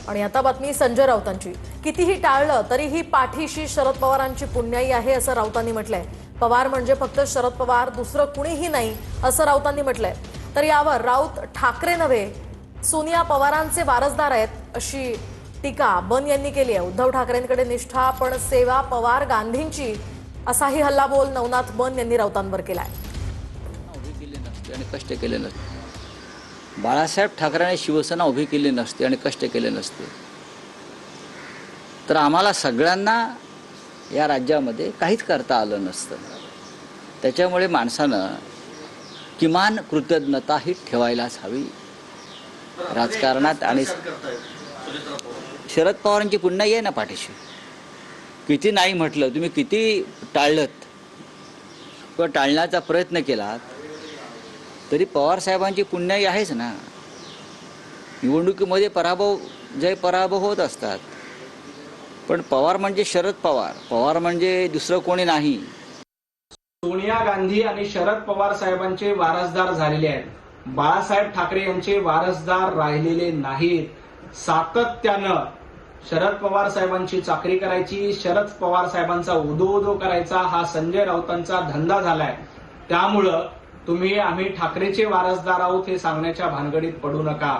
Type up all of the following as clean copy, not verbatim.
आणि आता बातमी संजय राऊतांची। कितीही टाळलं तरीही पाठीशी शरद पवारांची पुण्याई आहे असं राऊतांनी म्हटलंय। पवार म्हणजे फक्त शरद पवार, दुसरं कुणीही नाही असं राऊतांनी म्हटलंय। तर यावर राऊत ठाकरे नव्हे सोनिया पवारांचे वारसदार आहेत अशी टीका बन यांनी केली आहे। उद्धव ठाकरेंकडे निष्ठा पण सेवा पवार गांधींची असाही हल्लाबोल नवनाथ बन यांनी राऊतांवर केलाय। उभी केली नसते आणि कष्ट केले नसते। बाळासाहेब ठाकरेंनी शिवसेना उभी केली नसते आणि कष्ट केले नसते तर आम्हाला सगळ्यांना या राज्यामध्ये काहीच करता आलं नसतं। त्याच्यामुळे माणसानं किमान कृतज्ञता ही ठेवायलाच हवी राजकारणात। आणि शरद पवारांची पुन्हा आहे ना पाठीशी। किती नाही म्हटलं, तुम्ही किती टाळलत किंवा टाळण्याचा प्रयत्न केलात तरी पवार साहेबांची पुण्याई आहेच ना। निवडणुकीमध्ये जय पराभव होत असतात, पण पवार म्हणजे शरद पवार, पवार म्हणजे दुसरं कोणी नाही। सोनिया गांधी आणि शरद पवार साहेबांचे वारसदार झालेले आहेत, बाळासाहेब ठाकरे यांचे वारसदार राहिलेले नाहीत। सातत्यानं शरद पवार साहेबांची चाकरी करायची, शरद पवार साहेबांचा उदो करायचा हा संजय राऊतांचा धंदा झालाय। त्यामुळं आम्ही ठाकरेचे वारसदार आहोत हे सांगण्याच्या भानगडीत पडू नका।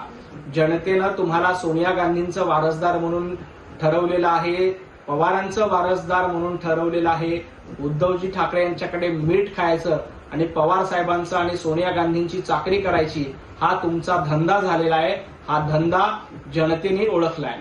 जनतेनं तुम्हाला सोनिया गांधींचं वारसदार म्हणून ठरवलेलं आहे, पवारांचं वारसदार म्हणून ठरवलेलं आहे। उद्धवजी ठाकरे यांच्याकडे मीठ खायचं आणि पवार साहेबांचं आणि सोनिया गांधींची चाकरी करायची हा तुमचा धंदा झालेला आहे। हा धंदा जनतेने ओळखलाय।